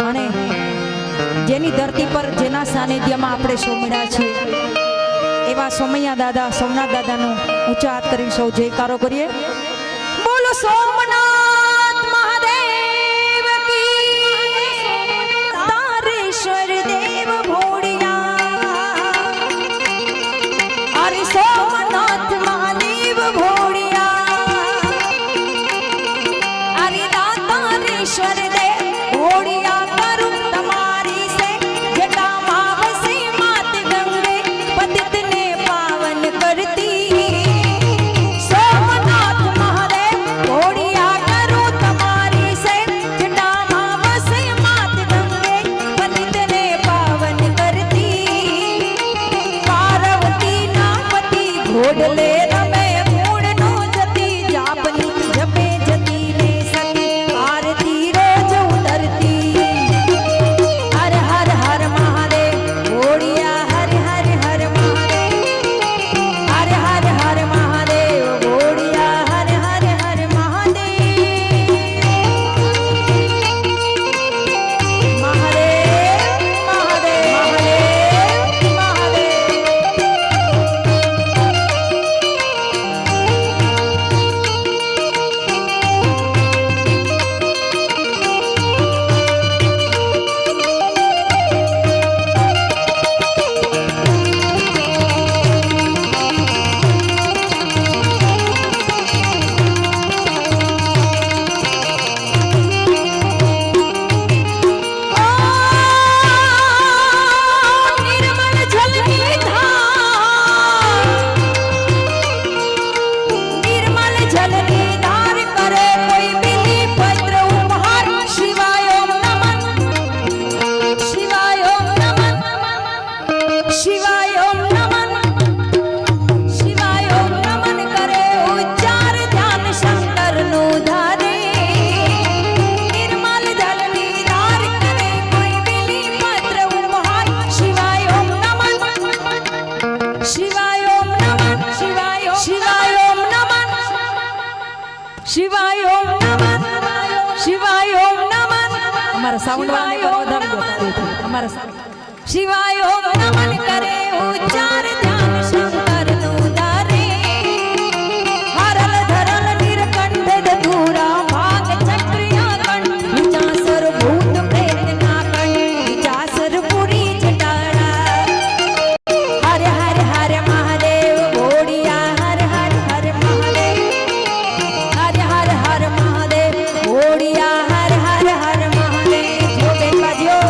ટાણે જેની ધરતી પર જેના સાનિધ્યમાં આપણે સોમડ્યા છીએ એવા સોમૈયા દાદા સોમનાથ દાદાનો ઊંચા હાથ કરી સૌ જયકારો કરીએ. બોલો સોમનાથ મહાદેવ કી, તારેશ્વર દેવ ભોળિયા. અરે સોમનાથ મહાદેવ ભોળિયા, અરે તારેશ્વર દેવ ભોળિયા. કરું તમારી સે જટા માવસે માત ગંગે પતિતને પાવન કરતી. સોમનાથ મહાદેવ ભોળિયા, કરું તમારી સે જટા માવસે માત ગંગે પતિતને પાવન કરતી. પાર્વતી ના પતિ ઘોડલે રમે ગુણનો જતી, જાપની જપે જતી ને સતી આરતી રોજ ઉતરતી. હર હર હર મહાદેવ ભોળિયા, હર હર હર મહાદેવ, હર હર હર મહાદેવ ભોળિયા, હર હર હર મહાદેવ. મહાદેવ મહાદેવ મહાદેવ નિર્મલ જલની ધાર, નિર્મલ જલની ધાર કરે કોઈ બિલી પત્ર ઉપહાર. શિવાય ઓમ નમઃ, શિવાય ઓમ નમઃ, શિવાય ઓમ નમઃ, શિવાય ઓમ નમન કરે ઉચ્ચાર ધ્યાન શંકરનું ધારે. નિર્મલ જલની ધાર કરે કોઈ બિલી પત્ર ઉપહાર. શિવાય ઓમ નમઃ, શિવાય ઓમ નમઃ, શિવાય ઓમ, શિવાય ઓમ નમઃ, શિવાય ઓમ નમઃ, શિવાય ઓમ નમઃ. અમારા સાઉન્ડ વાળાને પણ વધારી દો. અમારા શિવાય ઓમ નમન કરે ઉચ્ચાર ધ્યાન શંકરનું ધારે. હરલ ધરલ નીરકંઠ ધતુરા ભાગ ચક્રિયા કંઠ, વિચાસર ભૂત પ્રેતના કંઠ, વિચાસર પુરી જટાળા. હર હર હર મહાદેવ ભોળિયા, હર હર હર મહાદેવ, હર હર હર મહાદેવ ભોળિયા, હર હર હર મહાદેવ. જો બેન બાજ્યો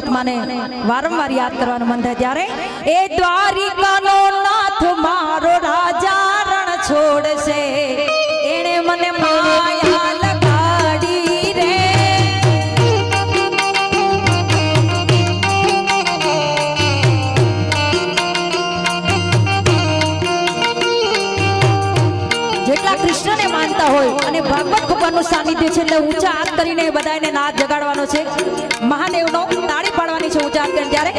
પરમાત્માને વારંવાર યાદ કરવાનું મન થાય ત્યારે એ દ્વારિકાનો નાથ મારો રાજા રણ છોડશે એણે મને માયા લગાડી રે જેટલા કૃષ્ણને માનતા હોય અને ભાગવત કૃપાનું સાનિધ્ય છે એટલે ઊંચા હાથ કરીને બધાને નાદ જગાડવાનો છે મહાદેવનો તાળી પાડવાની છે ઊંચા હાથ કરીને ત્યારે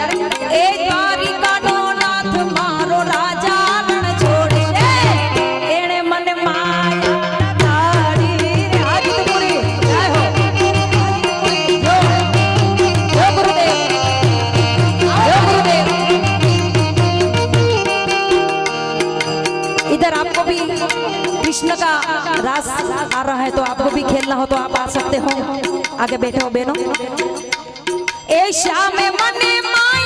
એ દ્વારિકાનો નાથ મારો રાજા રણ છોડશે એણે મને માયા લગાડી રે આદિત્યપુરી જય હો જય ગુરુદેવ જય गुरुदेव इधर आपको भी कृष्ण का रास आ रहा है तो आपको भी खेलना हो तो आप आ सकते हो आगे बैठे हो बहनों ए श्याम मने माया